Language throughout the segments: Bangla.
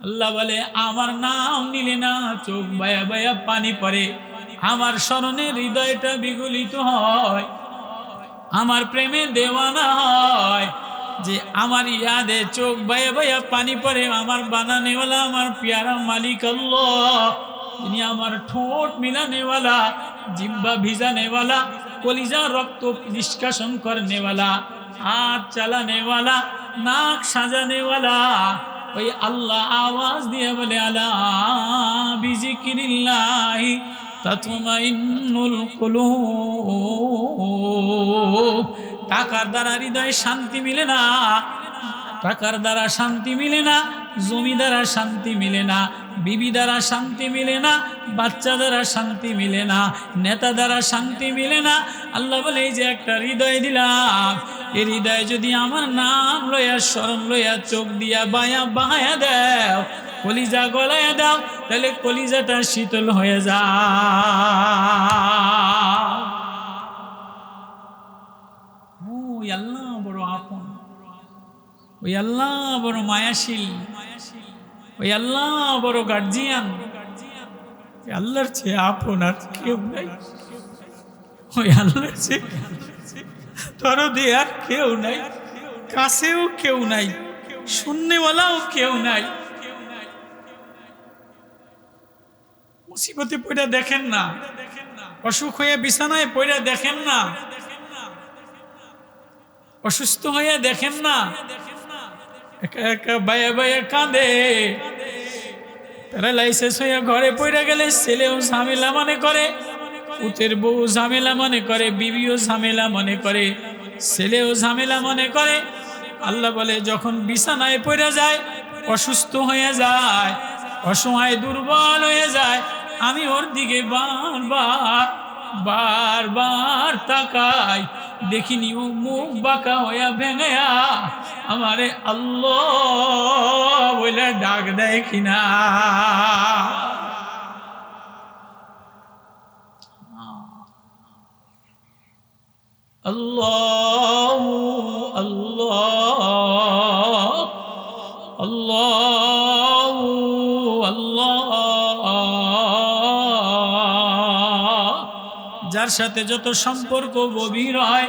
আল্লাহ বলে আমার নাম নিলে না চোখ বায়া বায়া পানি পড়ে, আমার স্মরণে হৃদয়টা বিগলিত হয়, আমার প্রেমে দেওয়ানা হয়, যে আমার ইয়াদে চোখ বায়া বায়া পানি পড়ে। আমার বানানেওয়ালা আমার প্যারা মালিক আল্লাহ, যিনি আমার ঠোঁট মিলানেওয়ালা, জিহ্বা ভিজানেওয়ালা, কলিজা রক্ত নিষ্কাশন করনেওয়ালা, হাত চালানেওয়ালা, নাক সাজানেওয়ালা, ওই আল্লাহ আওয়াজ দিয়ে বলে আলা বিজিকিরিল্লাহি তাতমাইন্নুল কুলুব। টাকার দ্বারা হৃদয়ে শান্তি মিলে না, টাকার দ্বারা শান্তি মিলে না, জমি দ্বারা শান্তি মিলে না, বিবি দ্বারা শান্তি মিলে না, বাচ্চা দ্বারা শান্তি মিলে না, নেতা দ্বারা শান্তি মিলে না। আল্লাহ বলে এই যে একটা হৃদয় দিলাম, এই হৃদয়ে যদি আমার নাম লইয়া স্মরণ লইয়া চোখ দিয়া বায়া বাহায়া দাও, কলিজা গলায়া দাও, তাহলে কলিজাটা শীতল হয়ে যায়। ওই আল্লাহ বড় আপন, ওই আল্লাহ বড় মায়াশীল, ওই আল্লাহ বড় গার্জিয়ান। আল্লাহর চেয়ে আপন আর কেউ নাই, ওই আল্লাহর চেয়ে দরদে আর কেউ নাই, কাছেও কেউ নাই, শুননেওয়ালাও কেউ নাই। মুসিবতে পড়ে দেখেন না, অসুখ হয়ে বিছানায় পড়ে দেখেন না, অসুস্থ হয়ে দেখেন না, একা একা বায়া বায়া কাঁদে। প্যারালাইসিস হয়ে ঘরে পড়ে গেলে ছেলেও ঝামেলা মনে করে, পুতের বউ ঝামেলা মনে করে, বিবিও ঝামেলা মনে করে, ছেলেও ঝামেলা মনে করে। আল্লাহ বলে যখন বিছানায় পড়ে যায়, অসুস্থ হয়ে যায়, অসহায় দুর্বল হয়ে যায়, আমি ওর দিকে বারবার বারবার তাকাই, দেখিনি ও মুখ বাঁকা হইয়া ভেঙেয়া আমারে আল্লাহ বলে ডাক দেয় কিনা। আল্লাহ আল্লাহ আল্লাহ আল্লাহ। যার সাথে যত সম্পর্ক গভীর হয়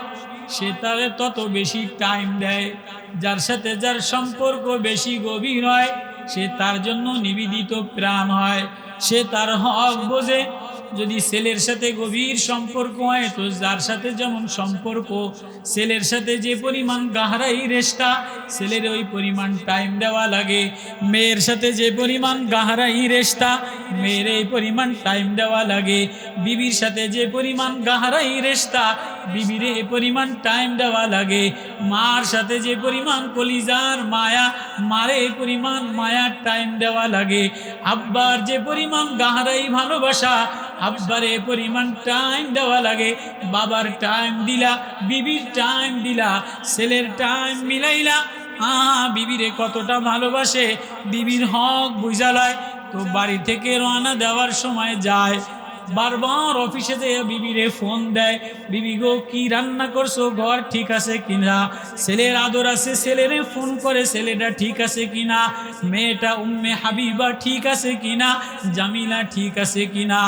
সে তারে তত বেশি টাইম দেয়, যার সাথে যার সম্পর্ক বেশি গভীর হয় সে তার জন্য নিবেদিত প্রাণ হয়, সে তার হক বোঝে। যদি ছেলের সাথে গভীর সম্পর্ক হয় তো যার সাথে যেমন সম্পর্ক, ছেলের সাথে যে পরিমাণ গাহরাই রেশতা, ছেলের ওই পরিমাণ টাইম দেওয়া লাগে। মেয়ের সাথে যে পরিমাণ গাহরাই রেশতা, মেয়ের এই পরিমাণ টাইম দেওয়া লাগে। বিবির সাথে যে পরিমাণ গাহরাই রেশতা, বিবির এই পরিমাণ টাইম দেওয়া লাগে। মার সাথে যে পরিমাণ কলিজার মায়া, মারে এই পরিমাণ মায়ার টাইম দেওয়া লাগে। আব্বার যে পরিমাণ গাহরাই ভালোবাসা, আব্বার এই পরিমাণ টাইম দেওয়া লাগে। বাবার টাইম দিলা, বিবির টাইম দিলা, ছেলের টাইম মিলাইলা, বিবিরে কতটা ভালোবাসে, বিবির হক বুঝালায়। তো বাড়ি থেকে রওনা দেওয়ার সময় যায়, বারবার অফিসে যেয়ে বিবিরে ফোন দেয়, বিবি গো কি রান্না করছো, ঘর ঠিক আছে কিনা, ছেলের আদর আছে, ছেলেরে ফোন করে ছেলেটা ঠিক আছে কিনা, মেয়েটা উম্মে হাবিবা ঠিক আছে কিনা, জামিলা ঠিক আছে কিনা,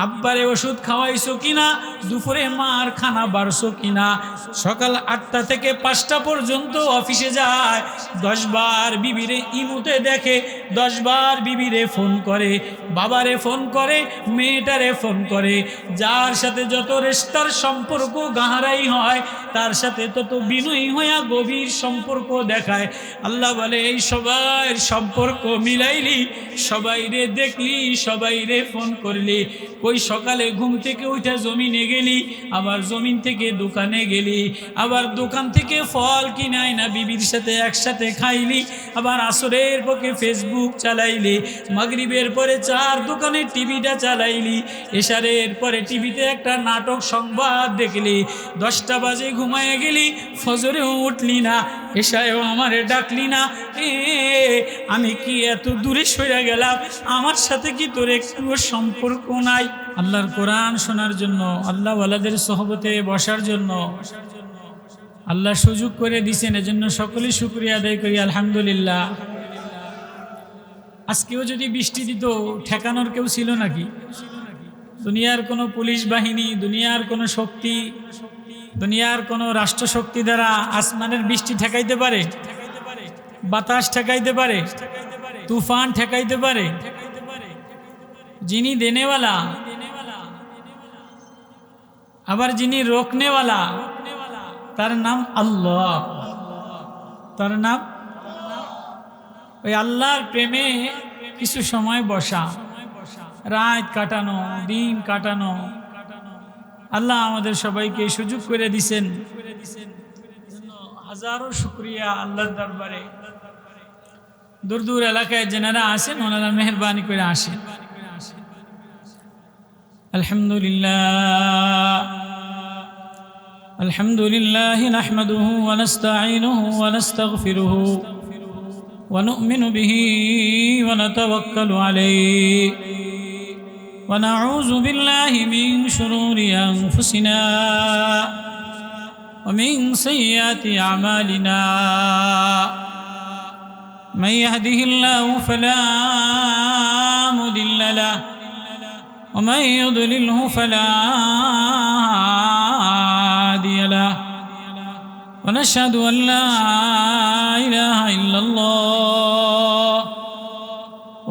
আব্বারে ওষুধ খাওয়াইছো কিনা, দুপুরে মার খানা বাড়ছো কিনা। সকাল 8টা থেকে 5টা পর্যন্ত অফিসে যায়, 10 বার বিবিরে ইমুতে দেখে, 10 বার বিবিরে ফোন করে, বাবারে ফোন করে, মেয়েটারে ফোন করে। যার সাথে যত রেশতার সম্পর্ক গাহরাই হয় তার সাথে তত বিনয়ী হইয়া গভীর সম্পর্ক দেখায়। আল্লাহ বলে এই সবার সম্পর্ক মিলাইলি, সবাইরে দেখলি, সবাইরে ফোন করলি, ওই সকালে ঘুম থেকে উঠে জমিনে গেলি, আবার জমিন থেকে দোকানে গেলি, আবার দোকান থেকে ফল কিনাই না বিবির সাথে একসাথে খাইলি, আবার আসরের পক্ষে ফেসবুক চালাইলি, মাগরিবের পরে 4 দোকানে টিভিটা চালাইলি, এশারের পরে টিভিতে একটা নাটক সংবাদ দেখলি, 10টা বাজে ঘুমায় গেলি, ফজরেও উঠলি না, এশায়ও আমারে ডাকলি না। আমি কি এত দূরে সরে গেলাম, আমার সাথে কি তোর একটুও সম্পর্ক নাই? আল্লাহর কোরআন শোনার জন্য, আল্লাহ ওয়ালাদের সোহবতে বসার জন্য আল্লাহ সুযোগ করে দিয়েছেন, এজন্য সকলেই শুকরিয়া আদায় করি আলহামদুলিল্লাহ। আজকেও যদি বৃষ্টি দিত ঠেকানোর কেউ ছিল নাকি? দুনিয়ার কোনো পুলিশ বাহিনী, দুনিয়ার কোনো শক্তি, দুনিয়ার কোনো রাষ্ট্রশক্তি দ্বারা আসমানের বৃষ্টি ঠেকাইতে পারে? বাতাস ঠেকাইতে পারে? তুফান ঠেকাইতে পারে? যিনি দেনেওয়ালা আবার যিনি রোকনেওয়ালা, তার নাম আল্লাহ। তার নাম ওই আল্লাহর প্রেমে কিছু সময় বসা, রাত কাটানো, দিন কাটানো। আল্লাহ আমাদের সবাইকে সুযোগ করে দিছেন। হাজারো শুকরিয়া আল্লাহর দরবারে। দূর দূর এলাকায় যেনারা আসেন ওনারা মেহরবানি করে আসেন। আলহামদুলিল্লাহ আলহামদুলিল্লাহ নাহমাদুহু ওয়া নাস্তাঈনুহু ওয়া নাস্তাগফিরুহু ওয়া নু'মিনু বিহি ওয়া নাতাওয়াক্কালু আলাইহি ওয়া নাউযু বিল্লাহি মিন শুরুরি আনফুসিনা ওয়া মিন সাইয়্যাতি আমালিনা। من يهده الله فلا مضل له ومن يضلله فلا هادي له ونشهد أن لا إله إلا الله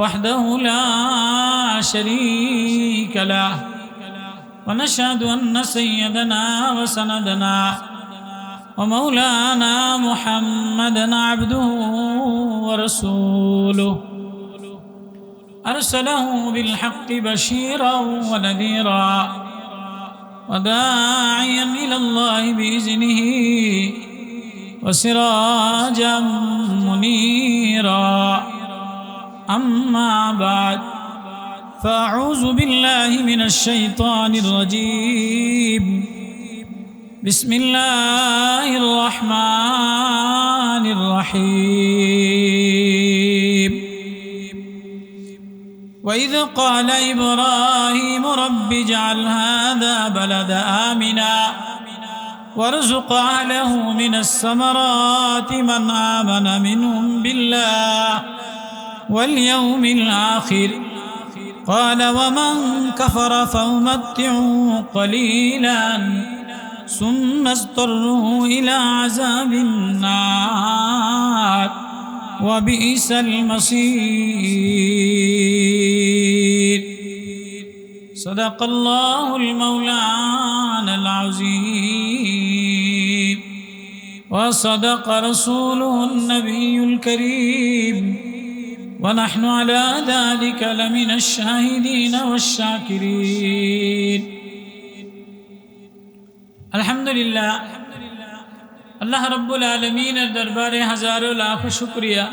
وحده لا شريك له ونشهد أن سيدنا وسندنا ومولانا محمدا عبده ورسوله أرسله بالحق بشيرا ونذيرا وداعيا إلى الله بإذنه وسراجا منيرا. أما بعد فأعوذ بالله من الشيطان الرجيم. بسم الله الرحمن الرحيم. وإذ قال إبراهيم رب اجعل هذا بلد آمنا وارزق أهله من الثمرات من آمن منهم بالله واليوم الآخر قال ومن كفر فأمتعه قليلا ثم اضطره إلى عذاب النار وبئس المصير. صدق الله المولانا العظيم وصدق رسوله النبي الكريم ونحن على ذلك لمن الشاهدين والشاكرين. আলহামদুলিল্লাহ, আল্লাহ রব্বুল আলমিনের দরবারে হাজারো লাখ শুকরিয়া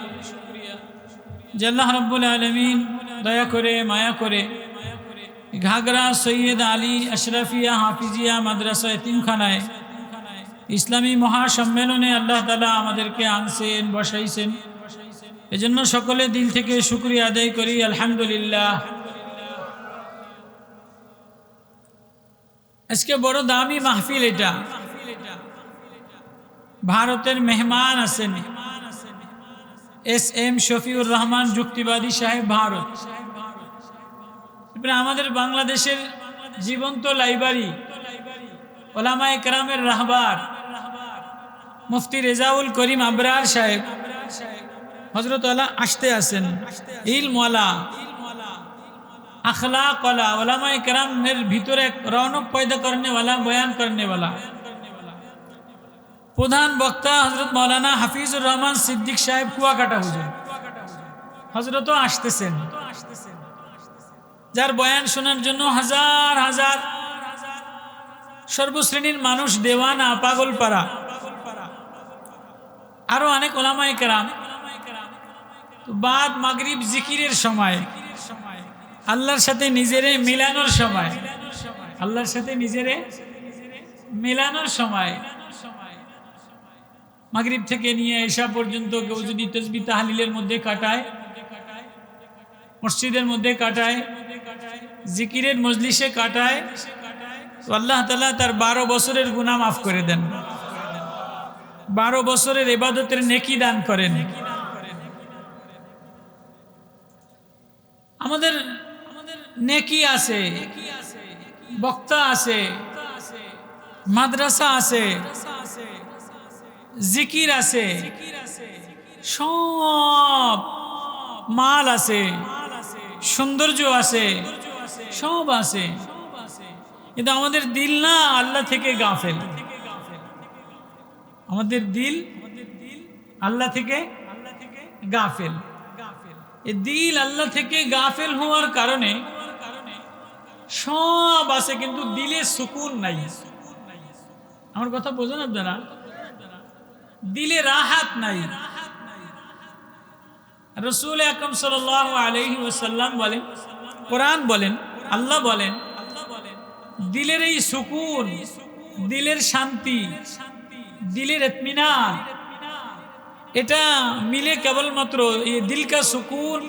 যে আল্লাহ রব্বুল আলমিন দয়া করে মায়া করে ঘাগরা সৈয়দ আলী আশরাফিয়া হাফিজিয়া মাদ্রাসা এতিমখানায় ইসলামী মহাসম্মেলনে আল্লাহ তাআলা আমাদেরকে আনছেন, বসাইছেন। এজন্য সকলে দিল থেকে শুকরিয়া আদায় করি আলহামদুলিল্লাহ। আজকে বড় দামি মাহফিল। এটা ভারতের মেহমান আছেন এস.এম. শফিউর রহমান যুক্তিবাদী সাহেব, ভারত। আমাদের বাংলাদেশের জীবন্ত লাইব্রেরি, ওলামায়ে কেরামের রাহবার মুফতি রেজাউল করিম আবরার সাহেব হযরত আলা আসতে আছেন। ইলমওয়ালা, अखलाक वाला, उलमाए किराम मेरे भीतर एक रौनक पैदा करने वाला, बयान करने वाला प्रधान वक्ता हजरत मौलाना हफीजुर रहमान सिद्दीक साहेब कुआकाटा हुजूर हजरत आसतेছেন। যার বয়ান শোনার জন্য হাজার হাজার সর্বশ্রেণীর মানুষ দেওয়ানা, পাগলপাড়া, আরো অনেক উলামায়ে কেরাম। তো বাদ মাগরিব জিকিরের সময়, আল্লাহর সাথে নিজেরে মিলানোর সময়, আল্লাহর সাথে নিজেরে মিলানোর সময়, মাগরিব থেকে নিয়ে ঈশা পর্যন্ত কেউ যদি তাসবিহ তাহলিলের মধ্যে কাটায়, মসজিদের মধ্যে কাটায়, জিকিরের মজলিসে কাটায়, তো আল্লাহ তাআলা তার 12 বছরের গুনাহ মাফ করে দেন, 12 বছরের ইবাদতের নেকি দান করেন। আমাদের নেকি আছে, বক্তা আছে, মাদ্রাসা আছে, জিকির আছে, সব মাল আছে, সৌন্দর্য আছে, সব আছে, কিন্তু আমাদের দিল না আল্লাহ থেকে গাফেল। আমাদের দিল আল্লাহ থেকে গাফেল। এই দিল আল্লাহ থেকে গাফেল হওয়ার কারণে সব আছে কিন্তু দিলে সুকুন নাই। আমার কথা বোঝেন আপনারা? দিলে রাহাত নাই। রাসূল আকরাম সাল্লাল্লাহু আলাইহি ওয়াসাল্লাম বলেন, কোরআন বলেন, আল্লাহ বলেন, দিলের এই সুকুন, দিলের শান্তি, দিলের ইতমিনান, এটা মিলে কেবলমাত্র ये दिल का सुकून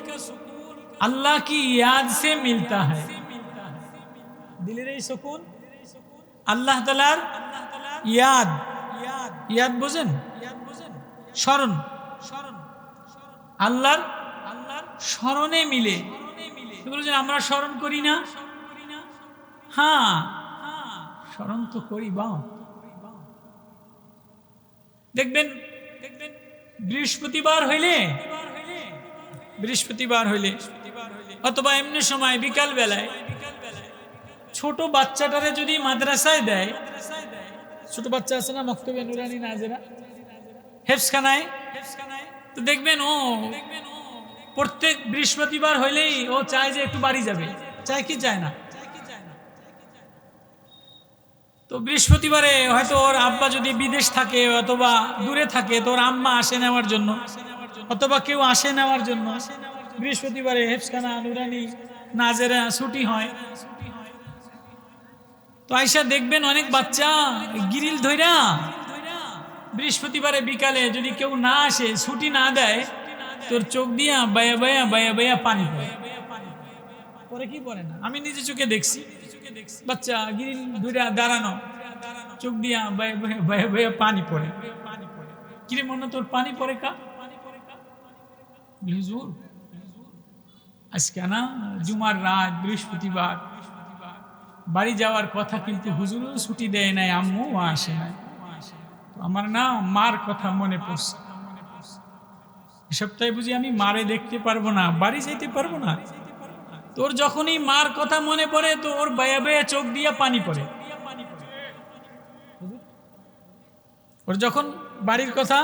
अल्लाह की याद से मिलता है। दिलेर এই সুকুন আল্লাহ তাআলার ইয়াদ, ইয়াদ বুঝেন? স্মরণ, আল্লাহর স্মরণে মিলে। বলছেন আমরা স্মরণ করি না? হ্যাঁ, স্মরণ তো করি। বা দেখবেন বৃহস্পতিবার হইলে অথবা এমনি সময় বিকাল বেলায় ছোট বাচ্চাটারে যদি মাদ্রাসায় দেয়, ছোট বাচ্চা আছে না মক্তবে নুরানি নাজেরা হেফসখানায়, তো দেখবেন ও প্রত্যেক বৃহস্পতিবার হইলেই ও চায় যে একটু বাড়ি যাবে। চায় কি চায় না? তো বৃহস্পতিবারে হয়তো ওর আব্বা যদি বিদেশ থাকে অথবা দূরে থাকে, তো ওর আম্মা আসে নেওয়ার জন্য অথবা কেউ আসে নেওয়ার জন্য। বৃহস্পতিবারে হেফসখানা নুরানি নাজেরা ছুটি হয়। তো আইসা দেখবেন অনেক বাচ্চা গিরিল ধইরা বৃহস্পতিবারে বিকালে যদি কেউ না আসে, ছুটি না দেয়, তোর চোখ দিয়া বায়া বায়া বায়া বায়া পানি পড়ে। পরে কি পড়ে না? আমি নিজে চোখে দেখছি বাচ্চা গিরিল ধইরা দাঁড়ানো, চোখ দিয়া বায়া বায়া বায়া বায়া পানি পড়ে। কিরে মনে তোর পানি পড়ে কা? হুজুর আজকে না জুমার রাত, বৃহস্পতিবার, বাড়ি যাওয়ার কথা, কিন্তু হুজুরও ছুটি দেয় নাই, আম্মু আসে নাই। আমার না মার কথা মনে পড়ছে। এ সপ্তাহে বুঝি আমি মারে দেখতে পারবো না, বাড়ি যাইতে পারবো না। তোর যখনই মার কথা মনে পড়ে তো ওর বায়া বায়া চোখ দিয়া পানি পড়ে। ওর যখন বাড়ির কথা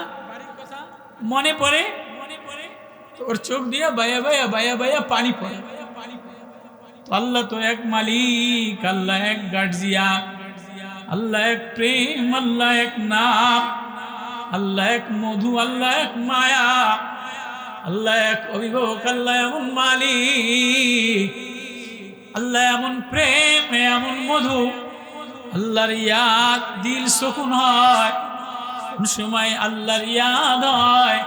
মনে পড়ে ওর চোখ দিয়া বায়া বায়া বায়া বায়া পানি পড়ে। আল্লাহ তো এক মালিক, আল্লাহ এক গার্জিয়া, আল্লাহ এক প্রেম, আল্লাহ এক নাম, আল্লাহ এক মধু, আল্লাহ এক মায়া, আল্লাহ এক অভিভাবক, আল্লাহ এমন মালিক, আল্লাহ এমন প্রেম, এমন মধু, আল্লাহর ইয়াদ দিল সুকুন হয়। কোন সময় আল্লাহর ইয়াদ হয়,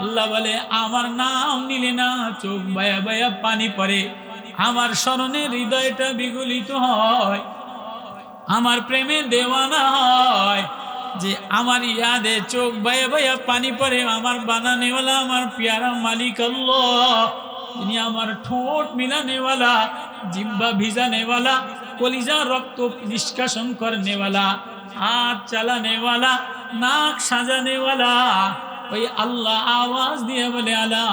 আল্লাহ বলে আমার নাম নিলে না চোখ বায়া বায়া পানি পড়ে, আমার স্মরণে হৃদয়টা বিগলিত হয়, আমার প্রেমে দেওয়ানা হয়, যে আমার ইয়াদে চোখ বায়া বায়া পানি পড়ে। আমার বানানেওয়ালা, আমার প্যারা মালিক আল্লাহ, তিনি আমার ঠোঁট মিলানেওয়ালা, জিহ্বা ভিজানেওয়ালা, কলিজা রক্ত নিষ্কাশন করনেওয়ালা, হাত চালানেওয়ালা, নাক সাজানেওয়ালা, ওই আল্লাহ আওয়াজ দিয়ে বলে আলা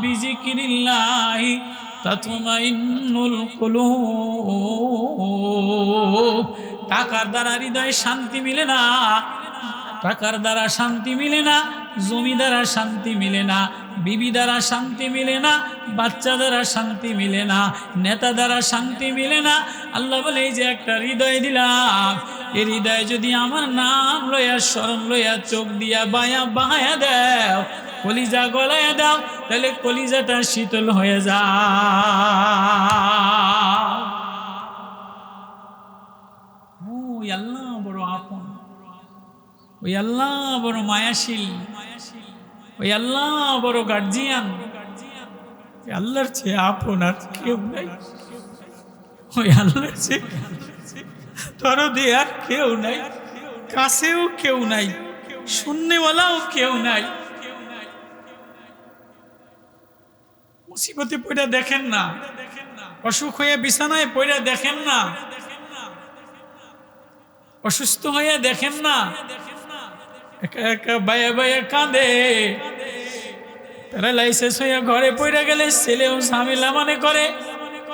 বিজিকিরিল্লাহি তাতমাইন্নুল কুলুব। টাকার দ্বারা হৃদয়ে শান্তি মিলে না, টাকার দ্বারা শান্তি মিলে না, জমি দ্বারা শান্তি মিলে না, বিবি দ্বারা শান্তি মিলে না, বাচ্চা দ্বারা শান্তি মিলে না, নেতা দ্বারা শান্তি মিলে না। আল্লাহ বলে এই যে একটা হৃদয় দিলাম, এই হৃদয়ে যদি আমার নাম লইয়া স্মরণ লইয়া চোখ দিয়া বায়া বায়া দাও, কলিজা গলায়া দাও, তাহলে কলিজাটা শীতল হয়ে যায়। ওই আল্লাহ বড় আপন, ওই আল্লাহ বড় মায়াশীল, ওই আল্লাহ বড় গার্জিয়ান। আল্লাহর চেয়ে আপন আর কেউ নাই, ওই আল্লাহর চেয়ে দরদে আর কেউ নাই, কাছেও কেউ নাই, শুননেওয়ালাও কেউ নাই। মুসিবতে পড়ে দেখেন না, অসুখ হয়ে বিছানায় পড়ে দেখেন না, অসুস্থ হয়ে দেখেন না, একা একা বায়ে বায়ে কাঁদে। প্যারালাইসিস হয়ে ঘরে পড়ে গেলে ছেলেও ঝামেলা মনে করে,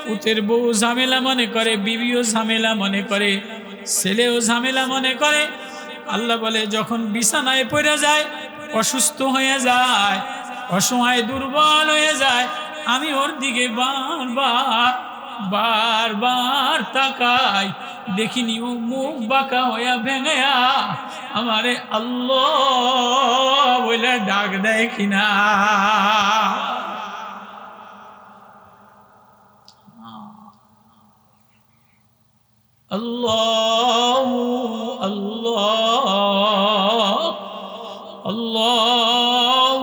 পুতের বউ ঝামেলা মনে করে, বিবিও ঝামেলা মনে করে, ছেলেও ঝামেলা মনে করে। আল্লাহ বলে যখন বিছানায় পড়ে যায়, অসুস্থ হয়ে যায়, অসহায় দুর্বল হয়ে যায়, আমি ওর দিকে বারবার বারবার তাকাই, দেখিনি ও মুখ বাঁকা হইয়া ভেঙেয়া আমারে আল্লাহ বলে ডাক দেয় কিনা। আল্লাহ আল্লাহ আল্লাহ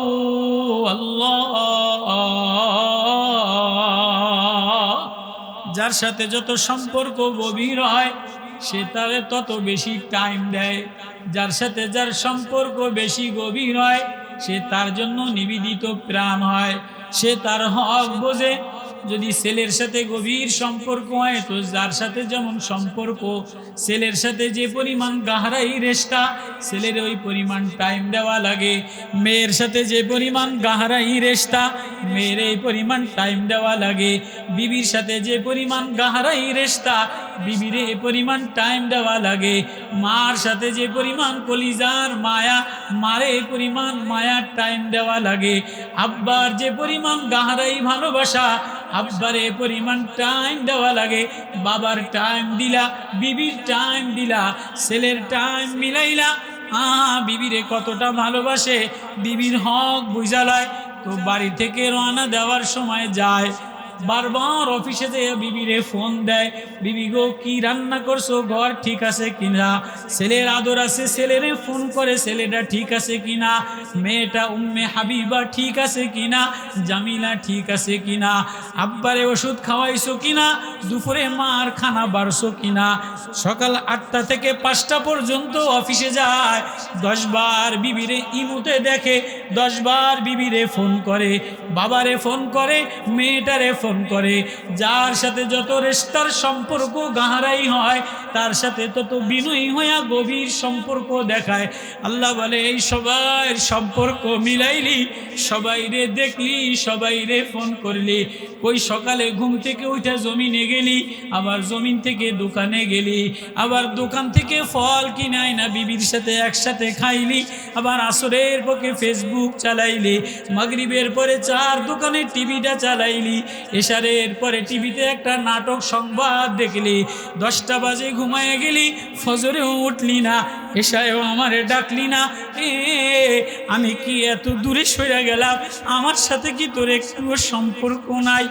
আল্লাহ। যার সাথে যত সম্পর্ক গভীর হয় সে তারে তত বেশি টাইম দেয়, যার সাথে যার সম্পর্ক বেশি গভীর হয় সে তার জন্য নিবেদিত প্রাণ হয়, সে তার হক বোঝে। যদি ছেলের সাথে গভীর সম্পর্ক হয় তো যার সাথে যেমন সম্পর্ক, ছেলের সাথে যে পরিমাণ গাহরাই রেশতা ছেলের ওই পরিমাণ টাইম দেওয়া লাগে, মেয়ের সাথে যে পরিমাণ গাহরাই রেশতা মেয়ের এই পরিমাণ টাইম দেওয়া লাগে, বিবির সাথে যে পরিমাণ গাহরাই রেশতা বিবির এই পরিমাণ টাইম দেওয়া লাগে, মার সাথে যে পরিমাণ কলিজার মায়া মারে এই পরিমাণ মায়ার টাইম দেওয়া লাগে, আব্বার যে পরিমাণ গাহরাই ভালোবাসা আব্বারে পরিমাণ টাইম দেওয়া লাগে, বাবার টাইম দিলা, বিবির টাইম দিলা, ছেলের টাইম মিলাইলা, বিবিরে কতটা ভালোবাসে বিবির হক বুঝালায়। তো বাড়ি থেকে রওনা দেওয়ার সময় যায়, বারবার অফিসে যেয়ে বিবিরে ফোন দেয়, বিবি গো কি রান্না করছো, ঘর ঠিক আছে কিনা, ছেলের আদর আছে, ছেলেরে ফোন করে ছেলেটা ঠিক আছে কিনা, মেয়েটা উম্মে হাবিবা ঠিক আছে কিনা, জামিলা ঠিক আছে কিনা, আব্বারে ওষুধ খাওয়াইছো কিনা, দুপুরে মার খানা বাড়ছো কিনা। সকাল 8টা থেকে 5টা পর্যন্ত অফিসে যায়, 10 বার বিবিরে ইমুতে দেখে, 10 বার বিবিরে ফোন করে, বাবারে ফোন করে, মেয়েটারে ফোন করে। যার সাথে যত রেশতার সম্পর্ক গাহরাই হয় তার সাথে তত বিনয়ী হইয়া গভীর সম্পর্ক দেখায়। আল্লাহ বলে এই সবাই সম্পর্ক মিলাইলি, সবাইরে দেখলি, সবাইরে ফোন করলি, কই সকালে ঘুম থেকে উঠে জমিনে গেলি, আবার জমিন থেকে দোকানে গেলি, আবার দোকান থেকে ফল কিনাই না বিবির সাথে একসাথে খাইলি, আবার আসরের পক্ষে ফেসবুক চালাইলি, মাগরিবের পরে 4 দোকানে টিভিটা চালাইলি, এশারের পরে টিভিতে একটা নাটক সংবাদ দেখলি, 10টা বাজে ঘুমায় গেলি, ফজরেও উঠলি না, এশারেও আমারে ডাকলি না। আমি কি এত দূরে সরে গেলাম, আমার সাথে কি তোর একটুও সম্পর্ক নাই?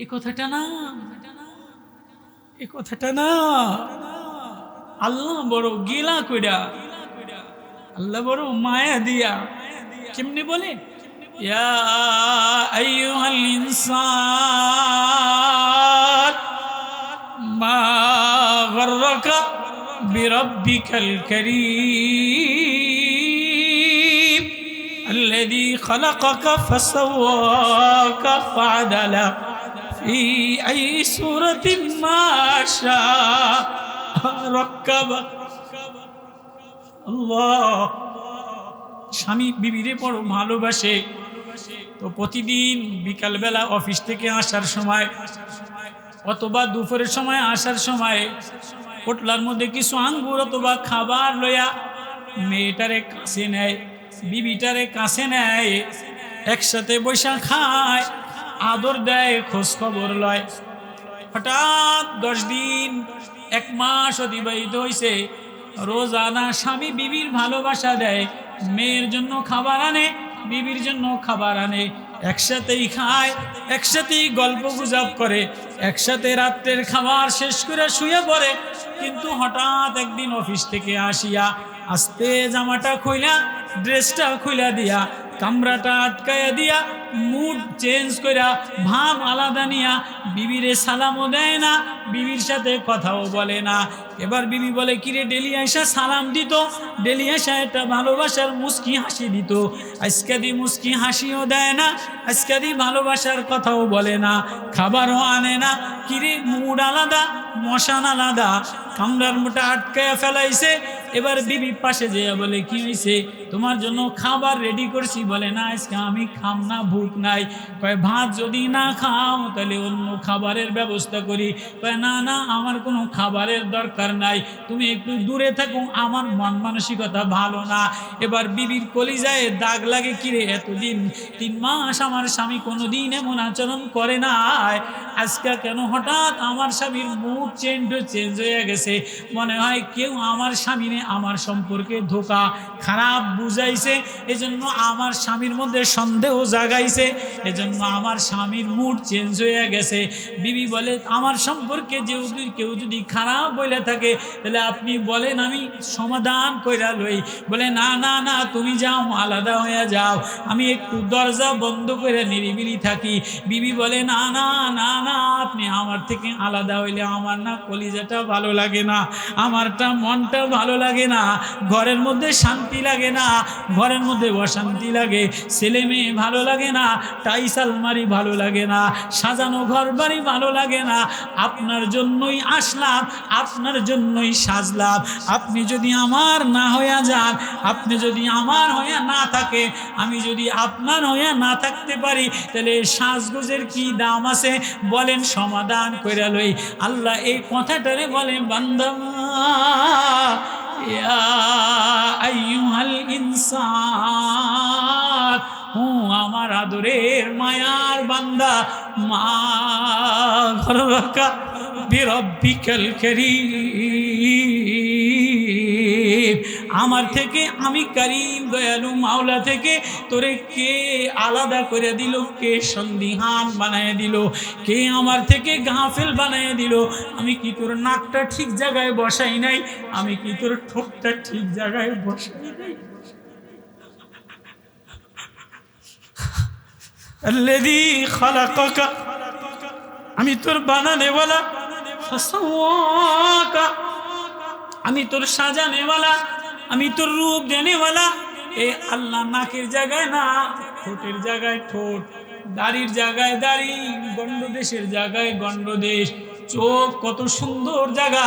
এ কথাটা না, এ কথাটা না, আল্লাহ বড় গিলা কইরা, আল্লাহ বড় মায়া দিয়া। কেমনে বলে, ইয়া আইয়ুহাল ইনসান মা গররাকা বিরাব্বিকাল কারীম আল্লাযী খালাকাকা ফাসাওয়াকা ফাআদালাক ফি আই সূরাতিন মা শাআ রাক্কাবাক। আল্লাহ স্বামী বিবিরে বড় ভালোবাসে, তো প্রতিদিন বিকালবেলা অফিস থেকে আসার সময় অথবা দুপুরের সময় আসার সময় পোটলার মধ্যে কিছু আঙ্গুর অথবা খাবার লইয়া মেয়েটারে কাছে নেয়, বিবিটারে কাছে নেয়, একসাথে বৈশা খায়, আদর দেয়, খোঁজ খবর লয়। হঠাৎ 10 দিন 1 মাস অতিবাহিত হয়েছে, রোজানা স্বামী বিবির ভালোবাসা দেয়, মেয়ের জন্য খাবার আনে, বিবির জন্য খাবার আনে, একসাথেই খায়, একসাথেই গল্প গুজব করে, একসাথে রাত্রের খাবার শেষ করে শুয়ে পড়ে। কিন্তু হঠাৎ একদিন অফিস থেকে আসিয়া আস্তে জামাটা খুইলা, ড্রেসটা খুইলা দিয়া কামরাটা আটকায়া দিয়া মুড চেঞ্জ কইরা ভাব আলাদা নিয়া বিবিরে সালামও দেয় না, বিবির সাথে কথাও বলে না। এবার বিবি বলে, কিরে ডেলি আইসা সালাম দিত, ডেলি আইসা একটা ভালোবাসার মুস্কি হাসি দিত, আজকে দি মুস্কি হাসিও দেয় না, আজকে দি ভালোবাসার কথাও বলে না, খাবারও আনে না। কিরে মুড আলাদা, মশান আলাদা, কামরার মোটা আটকায়া ফেলাইছে। এবার বিবি পাশে যেয়ে বলে, কি হয়েছে, তোমার জন্য খাবার রেডি করছি। বলে, না আজকে আমি খাম না, ভুক নাই। কয়, ভাত যদি না খাও তাহলে অন্য খাবারের ব্যবস্থা করি। কয়, না না, আমার কোনো খাবারের দরকার নাই, তুমি একটু দূরে থাকো, আমার মন মানসিকতা ভালো না। এবার বিবির কলিজায় দাগ লাগে, কিরে এতদিন 3 মাস আমার স্বামী কোনোদিন এমন আচরণ করে নাই, আজকে কেন হঠাৎ আমার স্বামীর মুড চেঞ্জ হয়ে গেছে। মনে হয় কেউ আমার স্বামীরে আমার সম্পর্কে ধোকা খারাপ বুঝাইছে, এজন্য আমার স্বামীর মধ্যে সন্দেহ জাগাইছে, এজন্য আমার স্বামীর মুড চেঞ্জ হয়ে গেছে। বিবি বলে, আমার সম্পর্কে কেউ যদি খারাপ বলে থাকে তাহলে আপনি বলেন, আমি সমাধান কইরা লই। বলে, না না না, তুমি যাও, আলাদা হয়ে যাও, আমি একটু দরজা বন্ধ করে নিরিবিলি থাকি। বিবি বলে, না না না না, আপনি আমার থেকে আলাদা হইলে আমার না কলিজাটা ভালো লাগে না, আমারটা মনটা ভালো লাগে না, ঘরের মধ্যে শান্তি লাগে না, ঘরের মধ্যে অশান্তি লাগে, ছেলে মেয়ে ভালো লাগে না, টাইস আলমারি ভালো লাগে না, সাজানো ঘর বাড়ি ভালো লাগে না। আপনার জন্যই আসলাম, আপনার জন্যই সাজলাম। আপনি যদি আমার না হইয়া যান, আপনি যদি আমার হইয়া না থাকে, আমি যদি আপনার হইয়া না থাকতে পারি, তাহলে সাজগোজের কি দাম আছে বলেন, সমাধান কইরা লই। আল্লাহ এই কথাটারে বলে, বান্দা ইয়া আইয়ুহাল ইনসান, আমার আদরের মায়ার বান্দা, মা গররকা বিরব্বিকাল কারীম, আমার থেকে, আমি করিম দয়ালু মাওলা থেকে তোরে কে আলাদা করে দিল, কে সন্দিহান বানায় দিল, কে আমার থেকে গাফেল বানায় দিল? আমি কি তোর নাকটা ঠিক জায়গায় বসাই নাই? আমি কি তোর ঠোঁটটা ঠিক জায়গায় বসাই নাই? আল্লাযী খালাকাকা, আমি তোর বানানেওয়ালা, ফাসাওয়াকা, আমি তোর সাজানেওয়ালা, আমি তোর রূপ দেনেওয়ালা। এ আল্লাহ নাকের জায়গায় না, ঠোঁটের জায়গায় ঠোঁট, দাড়ির জায়গায় দাড়ি, গন্ডদেশের জায়গায় গন্ডদেশ, চোখ কত সুন্দর জায়গা,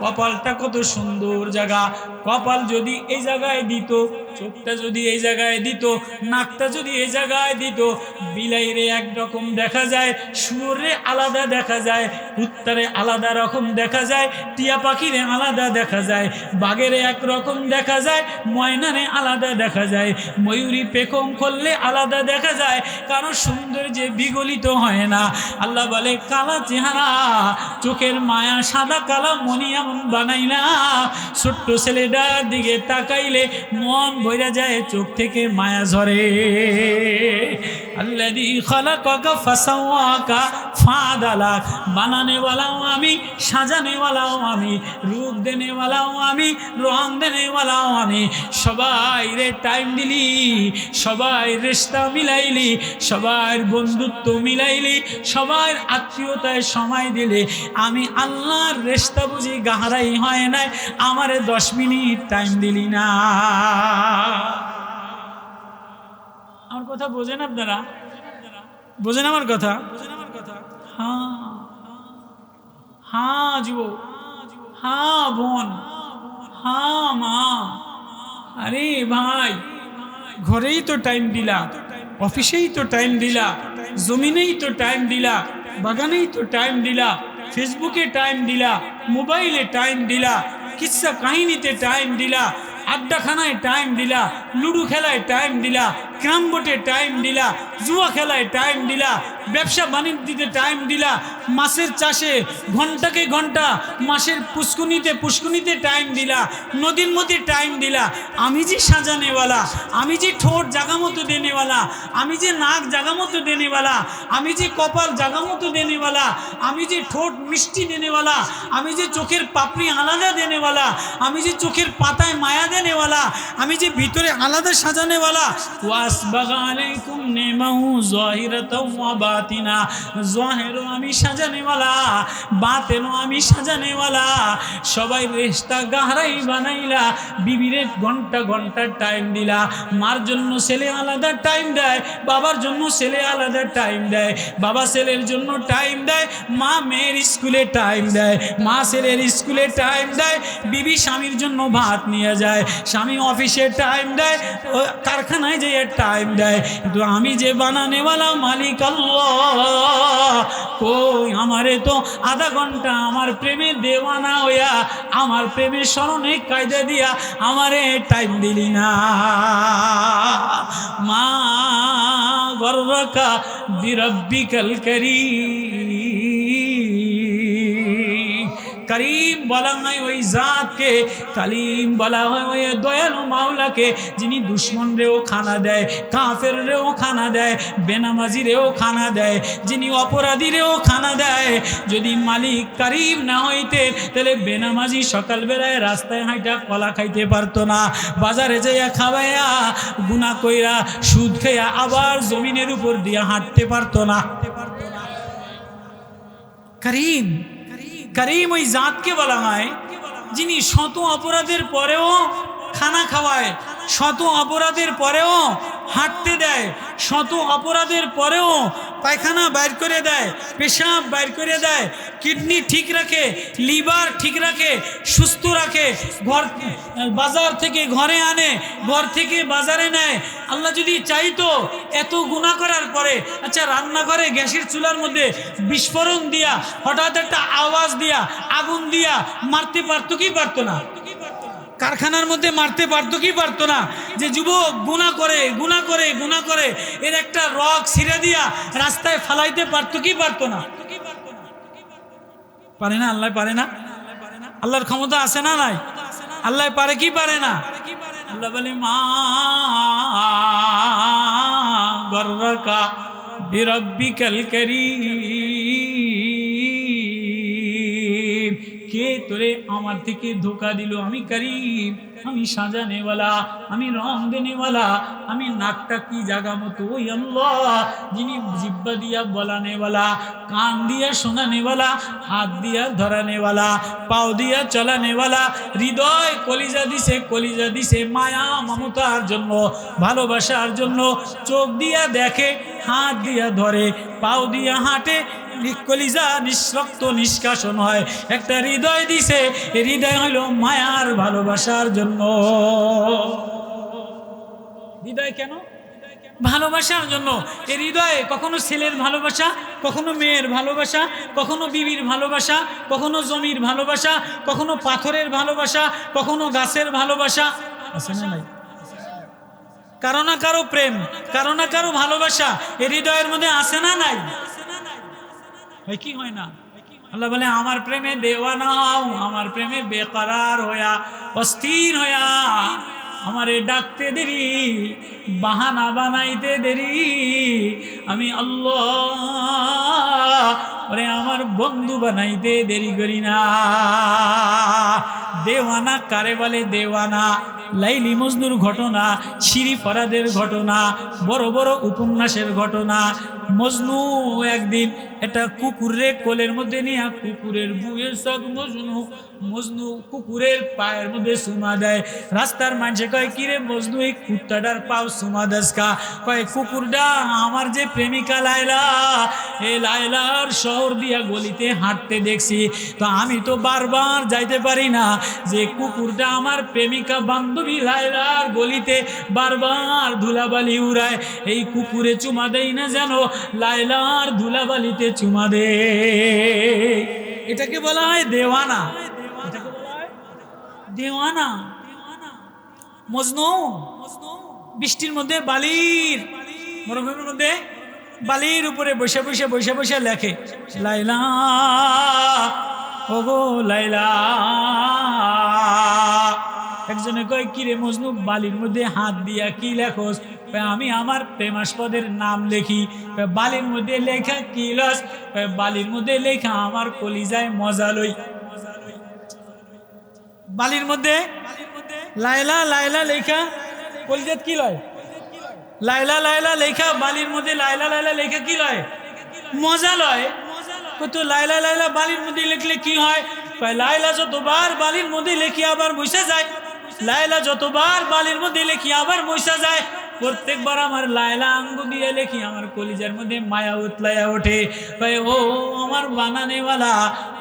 কপালটা কত সুন্দর জায়গা। কপাল যদি এই জায়গায় দিত, চোখটা যদি এই জায়গায় দিত, নাকটা যদি এই জায়গায় দিত, বিলাইরে একরকম দেখা যায়, শুয়োরে আলাদা দেখা যায়, কুত্তারে আলাদা রকম দেখা যায়, টিয়া পাখিরে আলাদা দেখা যায়, বাঘেরে একরকম দেখা যায়, ময়নারে আলাদা দেখা যায়, ময়ূরী পেখম করলে আলাদা দেখা যায়, কারো সৌন্দর্যে বিগলিত হয় না। আল্লাহ বলে, কালা চেহারা, চোখের মায়া, সাদা কালা মনি এমন বানাই না, ছোট্ট ছেলেটার দিকে তাকাইলে মন ভরে যায়, চোখ থেকে মায়া ঝরে। আল্লাযী খালাকাকা ফাসাওয়াকা ফাআদালাক, বানানেওয়ালাও আমি, সাজানেওয়ালাও আমি, রূপ দেনেওয়ালাও আমি, রং দেনেওয়ালাও আমি। সবাই রে টাইম দিলি, সবাই রিশতা মিলাইলি, সবার বন্ধুত্ব মিলাইলি, সবার আত্মীয়তায় সময় দিলে, আমি আল্লাহর রিশতা বুঝি গাহারাই হয় নাই, আমারে 10 মিনিট টাইম দিলি না। আমার কথা বোঝেন আপনারা? বোঝেন আমার কথা? হ্যাঁ হ্যাঁ যুবক, হ্যাঁ বোন, হ্যাঁ মা। আরে ভাই, ঘরেই তো টাইম দিলা, অফিসেই তো টাইম দিলা, জমিনেই তো টাইম দিলা, বাগানেই তো টাইম দিলা, ফেসবুকে টাইম দিলা, মোবাইলে টাইম দিলা, কিচ্ছা কাহিনীতে টাইম দিলা, আড্ডাখানায় টাইম দিলা, লুডু খেলায় টাইম দিলা, ক্যারাম বোর্ডে টাইম দিলা, জুয়া খেলায় টাইম দিলা, ব্যবসা বাণিজ্যতে টাইম দিলা, মাছের চাষে ঘন্টাকে ঘন্টা, মাছের পুষ্কুনিতে টাইম দিলা, নদীর মধ্যে টাইম দিলা। আমি যে সাজানেওয়ালা, আমি যে ঠোঁট জাগা মতো দেনেওয়ালা, আমি যে নাক জাগা মতো দেনেওয়ালা, আমি যে কপাল জাগা মতো দেনেওয়ালা, আমি যে ঠোঁট মিষ্টি দেনেওয়ালা, আমি যে চোখের পাপড়ি আলাদা দেনেওয়ালা, আমি যে চোখের পাতায় মায়া দেনেওয়ালা, আমি যে ভিতরে আলাদা সাজানেওয়ালা, ওয়াজ আসবাগা আলাইকুম নিমাহু যাহিরাতাও ওয়া বাতিনা, যাহিরও আমি সাজানেওয়ালা, বাতিনও আমি সাজানেওয়ালা। সবাই রিশতা গাহরাই বানাইলা, বিবিরে ঘন্টা ঘন্টা টাইম দিলা। মার জন্য ছেলে আলাদা টাইম দেয়, বাবার জন্য ছেলে আলাদা টাইম দেয়, বাবা ছেলের জন্য টাইম দেয়, মা মেয়ের স্কুলে টাইম দেয়, মা ছেলের স্কুলে টাইম দেয়, বিবি স্বামীর জন্য ভাত নিয়ে যায়, স্বামী অফিসে টাইম দেয়, কারখানায় যেয়ে টাইম দেয়। কিন্তু আমি যে বানানেওয়ালা মালিক আল্লাহ, কই আমারে তো আধা ঘন্টা আমার প্রেমে দেওয়ানা হইয়া, আমার প্রেমের স্মরণে কায়দা দিয়া আমারে টাইম দিলি না। মা গর্রকা বিরব্বিকাল করিম, করিম বলা হয় ওই জাতকে, কালিম বলা হয় ওই দয়ালু মাওলাকে, যিনি দুশ্মনরেও খানা দেয়, কাফেররেও খানা দেয়, বেনামাজিরেও খানা দেয়, যিনি অপরাধীরেও খানা দেয়। যদি মালিক করিম না হইতে তাহলে বেনামাজি সকালবেলায় রাস্তায় হাঁটা কলা খাইতে পারতো না, বাজারে যাইয়া খাওয়াইয়া গুনাহ কইরা সুদ খাইয়া আবার জমিনের উপর দিয়ে হাঁটতে পারতো না। করিম, করিম ওই জাতকে বলা হয় যিনি শত অপরাধের পরেও খানা খাওয়ায়, শত অপরাধের পরেও হাঁটতে দেয়, শত অপরাধের পরেও পায়খানা বাইর করে দেয়, পেশাব বাইর করে দেয়, কিডনি ঠিক রাখে, লিভার ঠিক রাখে, সুস্থ রাখে, ঘর বাজার থেকে ঘরে আনে, ঘর থেকে বাজারে নেয়। আল্লাহ যদি চাইতো এত গুনাহ করার পরে, আচ্ছা রান্নাঘরে গ্যাসের চুলার মধ্যে বিস্ফোরণ দিয়া, হঠাৎ একটা আওয়াজ দিয়া, আগুন দিয়া মারতে পারতো কি পারতো না? কারখানার মধ্যে মারতে পারতো কি পারতো না? যে যুবক গুনাহ করে গুনাহ করে গুনাহ করে এর একটা রগ ছিঁড়ে দিয়া রাস্তায় ফালাইতে পারতো কি পারতো না? পারে না? আল্লাহ পারে না? আল্লাহর ক্ষমতা আছে না নাই? আল্লাহ পারে কি পারে না? আল্লাহ বলে মা গর্রকা বিরব্বিকাল করিম, কে তোরে আমার থেকে ধোকা দিল? আমি করিম, আমি সাজানেওয়ালা, আমি রং দেনেওয়ালা, আমি নাকটা কি জাগা মতো ওই আল্লাহ, যিনি জিব্বা দিয়া বলানেওয়ালা, কান দিয়া শোনানেওয়ালা, হাত দিয়া ধরানেওয়ালা, পাও দিয়া চলানেওয়ালা, হৃদয় কলিজা দিছে, কলিজা দিছে মায়া মমতার জন্য, ভালোবাসার জন্য, চোখ দিয়া দেখে, হাত দিয়া ধরে, পাও দিয়া হাঁটে, কলিজা নিঃরক্ত নিষ্কাশন হয়, একটা হৃদয় দিছে, হৃদয় হলো মায়ার ভালোবাসার জন্য। হৃদয় কেন? ভালোবাসার জন্য। এই হৃদয়ে কখনো ছেলের ভালোবাসা, কখনো মেয়ের ভালোবাসা, কখনো বিবির ভালোবাসা, কখনো জমির ভালোবাসা, কখনো পাথরের ভালোবাসা, কখনো গাছের ভালোবাসা, আছে না নাই? কারো না কারো প্রেম, কারো না কারো ভালোবাসা এই হৃদয়ের মধ্যে আছে না নাই? হয় কি হয় না? আল্লাহ বলে আমার প্রেমে দেওয়ানা হও, আমার প্রেমে বেকরার হইয়া, অস্থির হইয়া আমারে ডাকতে দেরি, বাহানা বানাইতে দেরি, আমি আল্লাহ ওরে আমার বন্ধু বানাইতে দেরি করি না। দেওয়ানা কারে বলে? দেওয়ানা লাইলি মজনুর ঘটনা, শিরি ফরাদের ঘটনা, বড় বড় উপন্যাসের ঘটনা। মজনু একদিন একটা কুকুরে কোলের মধ্যে নিয়ে, কুকুরের বুয়ের সব মজনু, মজনু কুকুরের পায়ের মধ্যে চুমা দেয়। রাস্তার মানুষে কয় কিরে মজনু এই কুত্তাটার পাও চুমা দেস কা? কয় কুকুরটা আমার যে প্রেমিকা লাইলা, এই লাইলার শহর দিয়া গলিতে হাঁটতে দেখছি, তো আমি তো বারবার যাইতে পারি না, যে কুকুরটা আমার প্রেমিকা বান্ধবী লাইলার গলিতে বারবার ধুলাবালি উড়ায়, এই কুকুরে চুমা দেই না যেন লাইলার ধুলাবালিতে চুমা দে। এটাকে বলা হয় দেওয়ানা, এটাকে বলা হয় দেওয়ানা। মজনু বৃষ্টির মধ্যে বালির, মরুভূমির মধ্যে বালির উপরে বসে বসে বসে বসে লেখে লাইলা ওগো লাইলা। একজনে কয় কিরে মজনু বালির মধ্যে হাত দিয়া কি লেখোস? আমি আমার প্রেমাস্পদের নাম লেখি। বালির মধ্যে লেখা কি লস? বালির মধ্যে লেখা আমার কলিজায় মজা লই। বালির মধ্যে লাইলা লাইলা লেখা কলিজাত কি লয়? লাইলা লাইলা লেখা বালির মধ্যে লাইলা লাইলা লেখা কি লয়? মজা লয়। তো লাইলা লাইলা বালির মধ্যে লিখলে কি হয়? লাইলা যতবার বালির মধ্যে লেখি আবার মুছা যায়, লাইলা যতবার বালির মধ্যে লেখি আবার মুছা যায়। প্রত্যেকবার আমার লাইলা আঙ্গু দিয়ে লেখি আমার কলিজার মধ্যে মায়া উতলাইয়া ওঠে। ও আমার বানানেওয়ালা,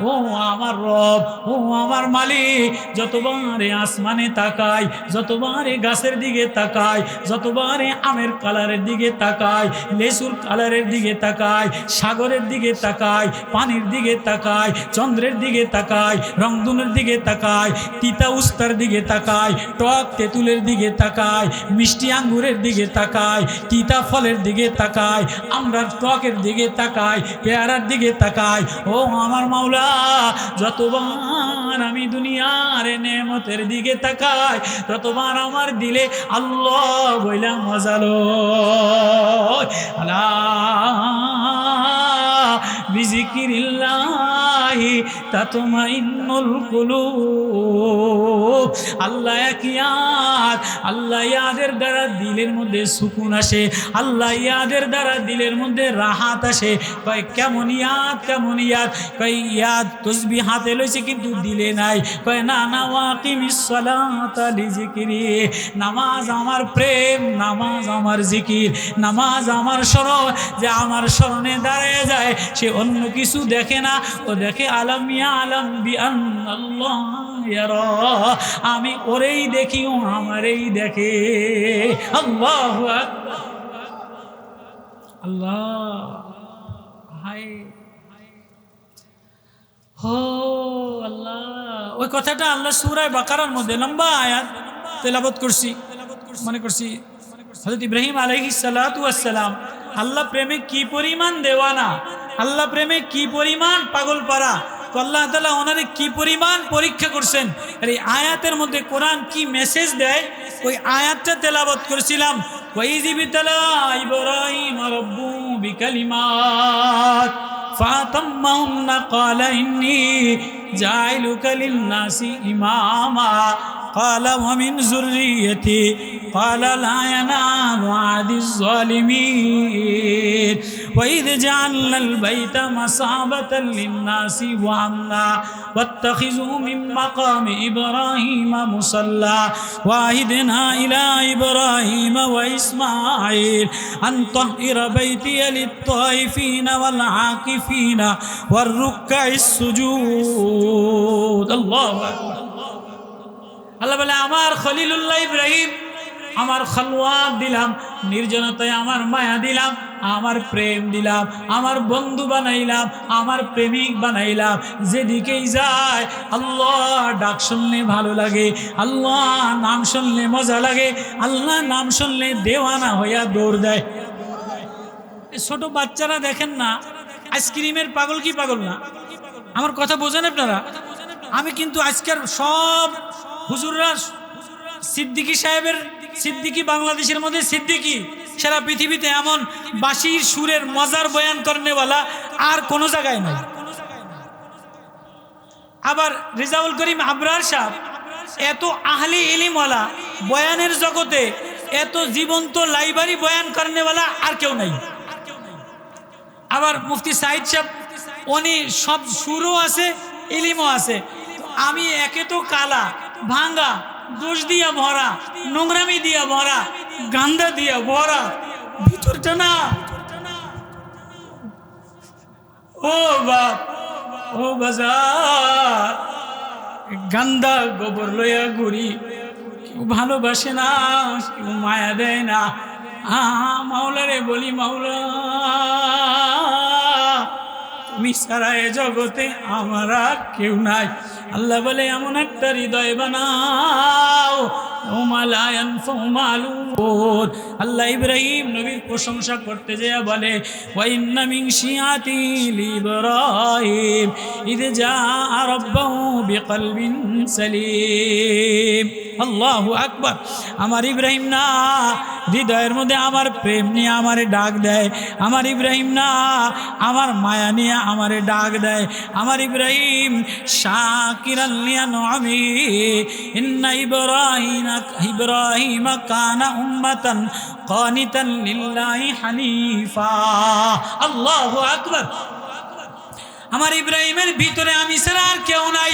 ও আমার রব, ও আমার মালিক। যতবারে আসমানে তাকাই, যতবারে গাছের দিকে তাকাই, যতবারে আমের কালারের দিকে তাকাই, লেসুর কালারের দিকে তাকাই, সাগরের দিকে তাকাই, পানির দিকে তাকাই, চন্দ্রের দিকে তাকাই, রংধনুর দিকে তাকাই, তিতা উস্তার দিকে তাকাই, টক তেঁতুলের দিকে তাকাই, মিষ্টি আঙ্গুরের দিকে তাকাই, তিতা ফলের দিকে তাকাই, আমরা টকের দিকে তাকাই, পেয়ারার দিকে তাকাই। ও আমার মাওলা, যতবার আমি দুনিয়ার নেমতের দিকে তাকাই, ততবার আমার দিলে আল্লাহ বইলা মজালো। আলা বিজিকিরিল্লাহি তাতমাইন্নুল কুলুব। আল্লাহ এক ইয়াদ, আল্লাহ ইয়াদের দ্বারা দিলের মধ্যে সুকুন আসে, আল্লাহ ইয়াদের দ্বারা দিলের মধ্যে রাহাত আসে। কয় কেমন ইয়াদ, কেমন ইয়াদ? কয় ইয়াদ তসবিহ হাতে লইছে কিন্তু দিলে নাই। কয় না না, ওয়াকিমিস সালাতা লিজিকরি। নামাজ আমার প্রেম, নামাজ আমার জিকির, নামাজ আমার স্মরণ। যে আমার স্মরণে দাঁড়িয়ে যায় সে অন্য কিছু দেখে না, ও দেখে আলম ইয়ালাম বিআন্নাল্লাহ ইয়ারা। আমি ওরেই দেখি, ও আমারেই দেখে। আল্লাহু আকবার, আল্লাহ। হায় হো আল্লাহ। ওই কথাটা আল্লাহ সূরা বাকারার মধ্যে লম্বা আয়াত তেলাওয়াত করছি, মনে করছি হযরত ইব্রাহিম আলাইহিস সালাতু ওয়াস সালাম আল্লাহ প্রেমে কি পরিমাণ দেওয়ানা, আল্লাহ প্রেমে কি পরিমাণ পাগল পারা, তো আল্লাহ তাআলা ওনারে কি পরিমাণ পরীক্ষা করছেন। আর এই আয়াতের মধ্যে কোরআন কি মেসেজ দেয়, ওই আয়াতটা তেলাওয়াত করেছিলাম। ওয়াইয বিতালা ইব্রাহিম রাব্বু বিকালিমাত ফাতাম্মাহুন্না ক্বালা ইন্নী জাইলুকা লিন-নাসি ইমামা قال ومن ذريتي قال لا ينال عهد الظالمين وإذ جعلنا البيت مثابة للناس وأمنا واتخذوا من مقام إبراهيم مصلى وعهدنا إلى إبراهيم وإسماعيل أن طهر بيتي للطائفين والعاكفين والركع السجود الله أكبر। আল্লাহ বলে আমার খলিলুল্লাহ ইব্রাহিম আমার খালওয়াত দিলাম, নির্জনতায় আমার মায়া দিলাম, আমার প্রেম দিলাম, আমার বন্ধু বানাইলাম, আমার প্রেমিক বানাইলাম। যেদিকেই যায় আল্লাহ ডাক শুনলে ভালো লাগে, আল্লাহ নাম শুনলে মজা লাগে, আল্লাহ নাম শুনলে দেওয়ানা হইয়া দৌড় দেয়। ছোট বাচ্চারা দেখেন না, আইসক্রিমের পাগল কি পাগল না? আমার কথা বোঝেন আপনারা? আমি কিন্তু আজকের সব হুজুররা সিদ্দিকী সাহেবের, সিদ্দিকী বাংলাদেশের মধ্যে সিদ্দিকী, সারা পৃথিবীতে এমন বাঁশির সুরের মজার বয়ান করেনেওয়ালা আর কোনো জায়গায় নাই। আবার রেজাউল করিম আবরার সাহেব এত আহলি ইলমওয়ালা, বয়ানের জগতে এত জীবন্ত লাইব্রেরি বয়ান করেনেওয়ালা আর কেউ নাই। আবার মুফতি সাইদ সাহেব উনি সব সুরও আছে, ইলিমও আছে। আমি একে তো কালা, ভাঙ্গা, দোষ দিয়া ভরা, নোংরামি দিয়া ভরা, গান্দা দিয়া ভরা, ভিতরটা না। ও বাপ, ও বাজার, গান্দা গোবর লইয়া ঘুরি, কেউ ভালোবাসে না, কেউ মায়া দেয় না। মাওলারে বলি, মাওলা তুমি ছাড়া এ জগতে আমার আর কেউ নাই। আল্লাহ বলে এমন একটা হৃদয় বানাও আল্লাহ ইব্রাহিম নবীর প্রশংসা করতে যেয়ে বলে ওয়া ইন্না মিন শিয়াতি ইব্রাহিম ইদ জাআ রাব্বাহু বিকলবিন সালিম। আল্লাহু আকবার। আমার ইব্রাহিম না হৃদয়ের মধ্যে আমার প্রেম নিয়ে আমারে ডাক দেয়, আমার ইব্রাহিম না আমার মায়া নিয়ে আমারে ডাক দেয়, আমার ইব্রাহিম শাকিরান লিআনআমি ইন্না ইব্রাহিম কানা উম্মাতান قانتا لله حنيفا الله أكبر আমার ইব্রাহিমের ভিতরে আমি ছাড়া আর কেউ নাই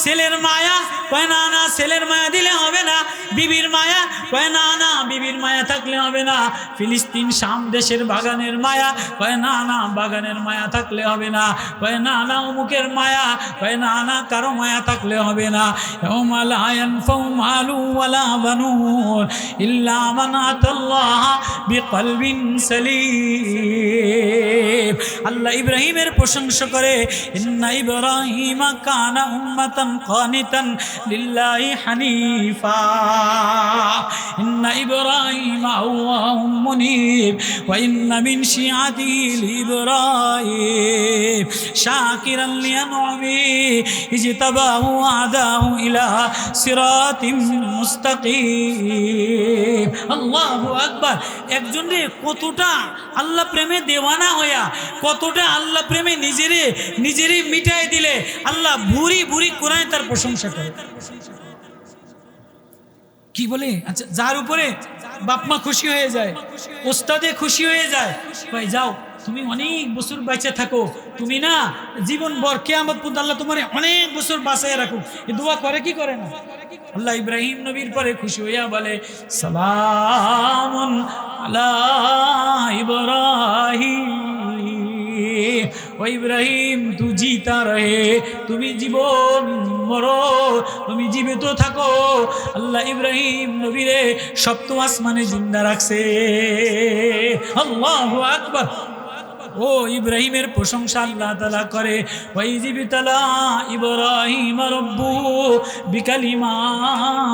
ছেলের মায়া কয় না না ছেলের মায়া দিলে হবে না বিবির মায়া কয় না না বিবির মায়া থাকলে হবে না ফিলিস্তিন শাম দেশের বাগানের মায়া কয় না না বাগানের মায়া থাকলে হবে না কয় না না অমুকের মায়া কয় না না কারো মায়া থাকলে হবে না ইয়াউমা লা ইয়ানফাউ মালু ওয়ালা বানুন ইল্লা মান আতাল্লাহ বিকলবিন সালিম আল্লাহ ইব্রাহিমের প্রশংসা করে ইন্না ইব্রাহিমা কানা উম্মাতান কানিতান লিল্লাহি হানিফা ইন্না ইব্রাহিমা আওয়াহুম মুনীব ওয়া ইন্না মিন শিআতিহি ইব্রাহিম শাকিরান লিআনউমি ইজতাবাহু আদাহু ইলা সিরাতিম মুস্তাকিম আল্লাহু আকবার একজনে কতটা আল্লাহ প্রেমে দেওয়ানা হইয়া কতটা আল্লাহ প্রেমে নিজেরই মিটাই দিলে আল্লাহ ভুরি ভুরি কোরআনে তার প্রশংসা করে কি বলে আচ্ছা যার উপরে বাপ মা খুশি হয়ে যায় ওস্তাদে খুশি হয়ে যায় ভাই যাও তুমি অনেক বছর বেঁচে থাকো তুমি না জীবন ভর কিয়ামত পর্যন্ত আল্লাহ তোমার অনেক বছর বাঁচায় রাখুক এই দোয়া করে কি করে না আল্লাহ ইব্রাহিম নবীর পরে খুশি হইয়া বলে সালামুন আলা ইব্রাহিম ও ইব্রাহিম তু জিতা রহে তুমি জীবন মরো তুমি জীবিত থাকো আল্লাহ ইব্রাহিম নবীরে সপ্তম আসমানে জিন্দা রাখছে আল্লাহু আকবার ও ইব্রাহিমের প্রশংসা আল্লাহ তাআলা করে ওয়াইজিবতালা ইব্রাহিম রব্বু বিকালিমাত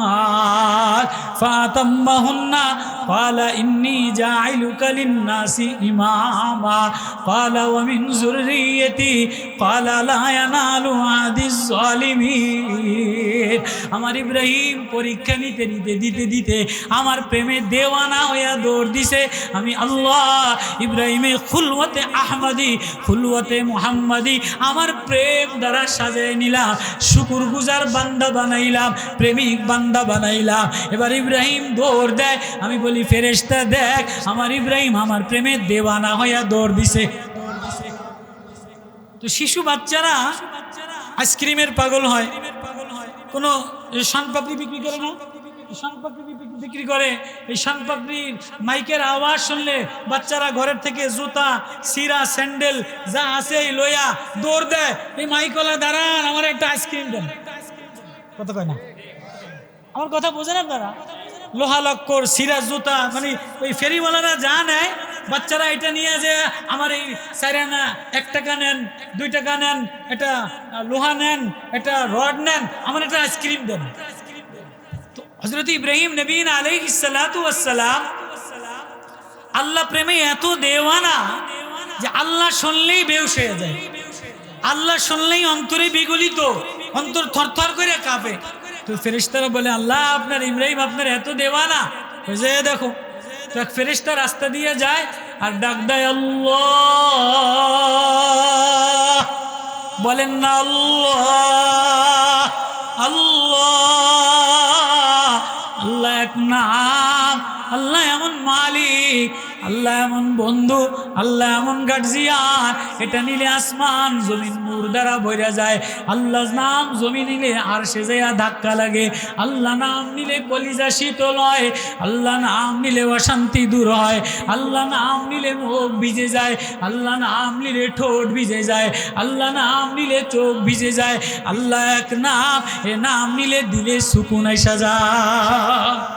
ফাতাম্মাহুন্না ক্বালা ইন্নী জাইলুকা লিন-নাসি ইমামা ক্বালা ওয়া মিন যুররিয়্যতি ক্বালা লা ইয়ানালু আদিজ জালিমিন আমার ইব্রাহিম পরীক্ষা দিতে আমার প্রেমে দেওয়ানা হইয়া দৌড় দিছে আমি আল্লাহ ইব্রাহিমের খুলওয়াতে আহমদি খুলওয়াতে মুহাম্মাদি আমার প্রেম দ্বারা সাজিয়ে নিলাম শুকরগুজার বান্দা বানাইলাম প্রেমিক বান্দা বানাইলাম এবার ইব্রাহিম দৌড় দেয় আমি বলি ফেরেশতা দেখ আমার ইব্রাহিম আমার প্রেমে দেওয়ানা হইয়া দৌড় দিছে তো শিশু বাচ্চারা আইসক্রিমের পাগল হয় কোনো শানপাপড়ি বিক্রি করে না শানপাপড়ি বিক্রি করে এই শানপাপড়ির মাইকের আওয়াজ শুনলে বাচ্চারা ঘরের থেকে জুতা সিরা স্যান্ডেল যা আছে লইয়া দৌড় দেয় এই মাইকওয়ালা দাঁড়ান আমার একটা আইসক্রিম দেন কথা কয় না আমার কথা বোঝে না তারা লোহা লক্কর সিরা জুতা মানে ওই ফেরিওয়ালারা যা নেয় বাচ্চারা এটা নিয়ে যে আমার এই সাইরানা 1 টাকা নেন 2 টাকা নেন এটা লোহা নেন এটা রড নেন আমার একটা আইসক্রিম দেন তো হযরত ইব্রাহিম নবী আলাইহিস সালাতু ওয়াস সালাম আল্লাহ প্রেমে এত দেওয়ানা যে আল্লাহ শুনলেই বেহুশ হয়ে যায় আল্লাহ শুনলেই অন্তরে বিগলিত অন্তর থরথর করে কাঁপে তো ফেরেশতারা বলে আল্লাহ আপনার ইব্রাহিম আপনার এত দেওয়ানা যে দেখো তো এক ফেরেশতা রাস্তা দিয়ে যায় আর ডাক দেয় আল্লাহ বলেন না আল্লাহ আল্লাহ আল্লাহ এক নাম আল্লাহ এমন মালিক আল্লাহ এমন বন্ধু আল্লাহ এমন গার্জিয়ান এটা নিলে আসমান জমিন নূর দ্বারা ভরে যায় আল্লাহ নাম জমিন নিলে আরশে যায়া ধাক্কা লাগে আল্লাহ নাম নিলে কলিজা শীতল হয় আল্লাহ নাম নিলে অশান্তি দূর হয় আল্লাহ নাম নিলে মুখ ভিজে যায় আল্লাহ নাম নিলে ঠোঁট ভিজে যায় আল্লাহ নাম নিলে চোখ ভিজে যায় আল্লাহ এক নাম এ নাম নিলে দিলে সুকুন আইসা যায়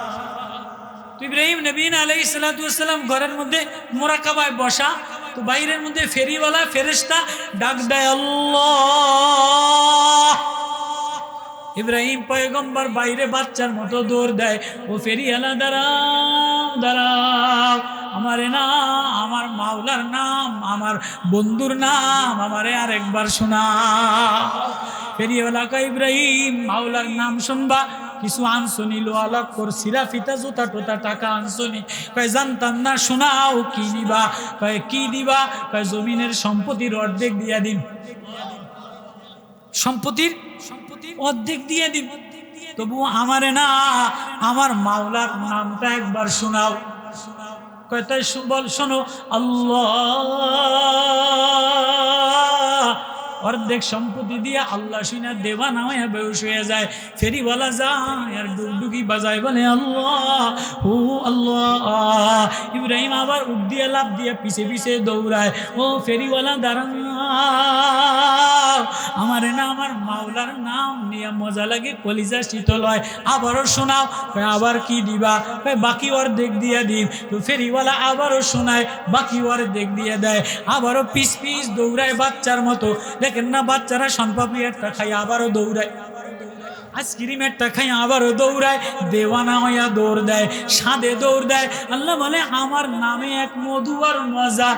তো ইব্রাহিম নবী আলাইহিস সালাতু ওয়াস সালাম ঘরের মধ্যে মুরাকাবায় বসা তো বাইরের মধ্যে ফেরিওয়ালা ফেরেশতা ডাক দেয় আল্লাহ ইব্রাহিম পয়গম্বর বাইরে বাচ্চার মতো দৌড় দেয় ও ফেরিওয়ালা দাঁড়াও দাঁড়াও আমার নাম আমার মাওলার নাম আমার বন্ধুর নাম আমারে আরেকবার শোনাও ফেরিওয়ালা কয় ইব্রাহিম মাওলার নাম শুনবা কিছু আনসনি লোহা লক্কর সিরা ফিতা জুতা টোতা টাকা আনসনি কয় জানতাম না শোনাও কি নিবা কয় কি দিবা কয় জমিনের সম্পত্তির অর্ধেক দিয়া দিন সম্পত্তির অর্ধেক দিয়ে দিন তবু আমারে না আমার মাওলার নামটা একবার শোনাও কয়টাই বল শোনো, আল্লাহ। অর্ধেক সম্পত্তি দিয়ে আল্লাহ শুনে দেবা নামায় বেহুশ হয়ে যায়। ফেরিওয়ালা যায় আর ডুগডুগি বাজায়, বলে আল্লাহ ও আল্লাহ। ইব্রাহিম আবার উঠ দিয়ে লাফ দিয়ে পিছে পিছে দৌড়ায়। ও ফেরিওয়ালা দাঁড়ান, আমার না আমার মাওলার নাম নিয়ে মজা লাগে, কলিজা শীতল হয়। আবারও শোনাও। আবার কি দিবা? বাকি অর্ধেক দিয়ে দিন। তো ফেরিওয়ালা আবারও শোনায়, বাকি অর্ধেক দিয়ে দেয়। আবারও পিস পিস দৌড়ায় বাচ্চার মতো। দেখেন না বাচ্চারা শনপাপড়ি একটা খাই আবারও দৌড়ায়, আইসক্রিম একটা খাই আবারও দৌড়ায়, দেওয়ানা হইয়া দৌড় দেয়, সাদে দৌড় দেয়। আল্লাহ বলে আমার নামে এক মধু আর মজা,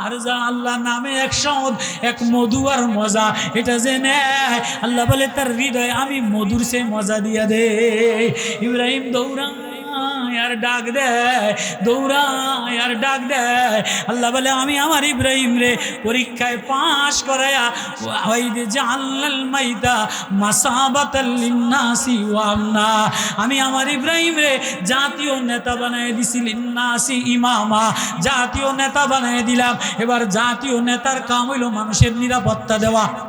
আর যা আল্লাহ নামে এক সদ, এক মধু আর মজা, এটা যে নেয় আল্লাহ বলে তার হৃদয় আমি মধুর সে মজা দিয়া দে। ইব্রাহিম দৌড়ায় আর ডাক দেয়, দৌড়ায় আর ডাক দেয়। আল্লাহ বলে আমি আমার ইব্রাহিম রে পরীক্ষায় পাশ করায়া ওই যে জাআলনাল মাইতা মাসাবাতাল লিন্নাসি ওয়া আমনা, আমি আমার ইব্রাহিম রে জাতীয় নেতা বানায় দিছি, লিন্নাসি ইমামা, জাতীয় নেতা বানায় দিলাম। এবার জাতীয় নেতার কাম হইল মানুষের নিরাপত্তা দেওয়া।